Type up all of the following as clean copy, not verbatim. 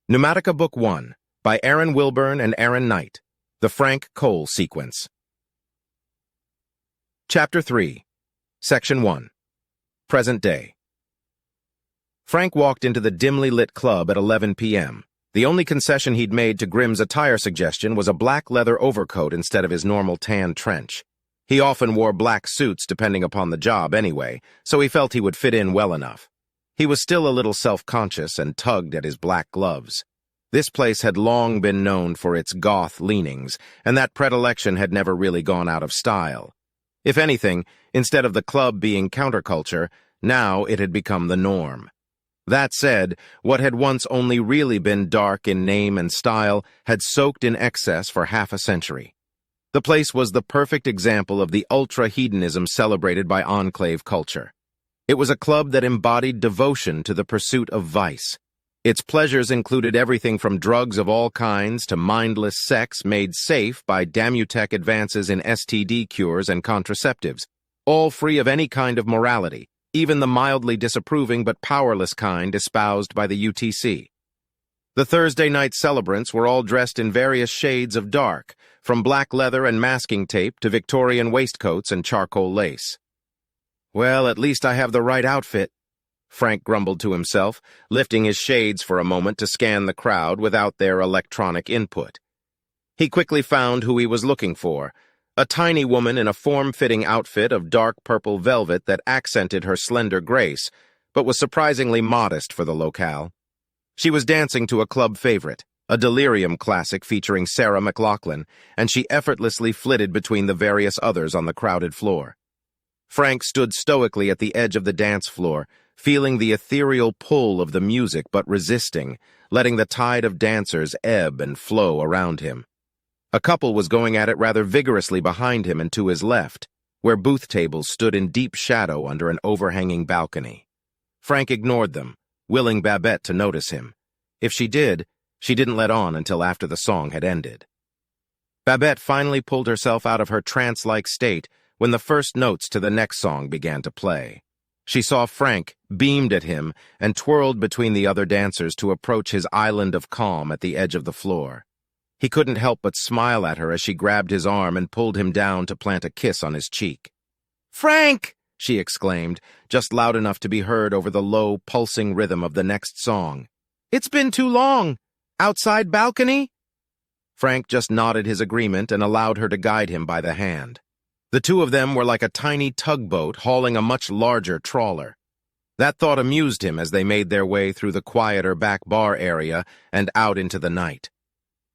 Pneumatica Book 1 by Aaron Wilburn and Aaron Knight. The Frank Cole Sequence. Chapter 3, Section 1. Present Day. Frank walked into the dimly lit club at 11 p.m. The only concession he'd made to Grimm's attire suggestion was a black leather overcoat instead of his normal tan trench. He often wore black suits depending upon the job anyway, so he felt he would fit in well enough. He was still a little self-conscious and tugged at his black gloves. This place had long been known for its goth leanings, and that predilection had never really gone out of style. If anything, instead of the club being counterculture, now it had become the norm. That said, what had once only really been dark in name and style had soaked in excess for half a century. The place was the perfect example of the ultra-hedonism celebrated by enclave culture. It was a club that embodied devotion to the pursuit of vice. Its pleasures included everything from drugs of all kinds to mindless sex made safe by damn-you-tech advances in STD cures and contraceptives, all free of any kind of morality, even the mildly disapproving but powerless kind espoused by the UTC. The Thursday night celebrants were all dressed in various shades of dark, from black leather and masking tape to Victorian waistcoats and charcoal lace. "Well, at least I have the right outfit," Frank grumbled to himself, lifting his shades for a moment to scan the crowd without their electronic input. He quickly found who he was looking for, a tiny woman in a form-fitting outfit of dark purple velvet that accented her slender grace, but was surprisingly modest for the locale. She was dancing to a club favorite, a delirium classic featuring Sarah McLachlan, and she effortlessly flitted between the various others on the crowded floor. Frank stood stoically at the edge of the dance floor, feeling the ethereal pull of the music but resisting, letting the tide of dancers ebb and flow around him. A couple was going at it rather vigorously behind him and to his left, where booth tables stood in deep shadow under an overhanging balcony. Frank ignored them, willing Babette to notice him. If she did, she didn't let on until after the song had ended. Babette finally pulled herself out of her trance-like state when the first notes to the next song began to play. She saw Frank, beamed at him, and twirled between the other dancers to approach his island of calm at the edge of the floor. He couldn't help but smile at her as she grabbed his arm and pulled him down to plant a kiss on his cheek. "Frank!" she exclaimed, just loud enough to be heard over the low, pulsing rhythm of the next song. "It's been too long. Outside balcony?" Frank just nodded his agreement and allowed her to guide him by the hand. The two of them were like a tiny tugboat hauling a much larger trawler. That thought amused him as they made their way through the quieter back bar area and out into the night.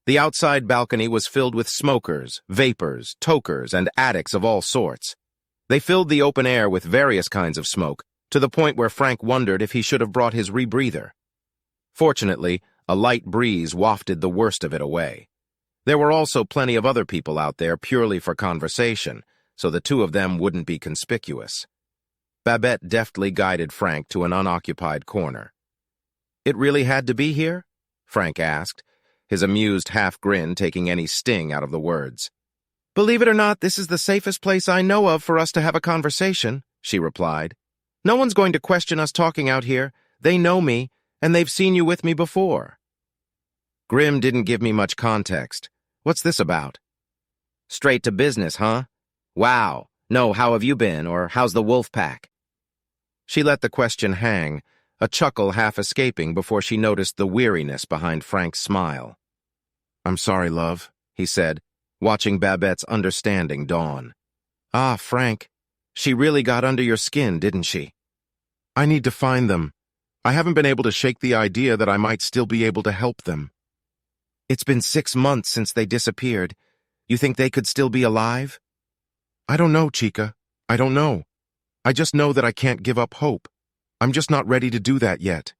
The outside balcony was filled with smokers, vapors, tokers, and addicts of all sorts. They filled the open air with various kinds of smoke, to the point where Frank wondered if he should have brought his rebreather. Fortunately, a light breeze wafted the worst of it away. There were also plenty of other people out there purely for conversation, so the two of them wouldn't be conspicuous. Babette deftly guided Frank to an unoccupied corner. "It really had to be here?" Frank asked, his amused half-grin taking any sting out of the words. "Believe it or not, this is the safest place I know of for us to have a conversation," she replied. "No one's going to question us talking out here. They know me, and they've seen you with me before." Grimm didn't give me much context. "What's this about?" "Straight to business, huh? Wow. No, how have you been, or how's the wolf pack?" She let the question hang, a chuckle half escaping before she noticed the weariness behind Frank's smile. "I'm sorry, love," he said, watching Babette's understanding dawn. "Ah, Frank, she really got under your skin, didn't she?" "I need to find them. I haven't been able to shake the idea that I might still be able to help them." "It's been 6 months since they disappeared. You think they could still be alive?" "I don't know, Chica. I don't know. I just know that I can't give up hope. I'm just not ready to do that yet."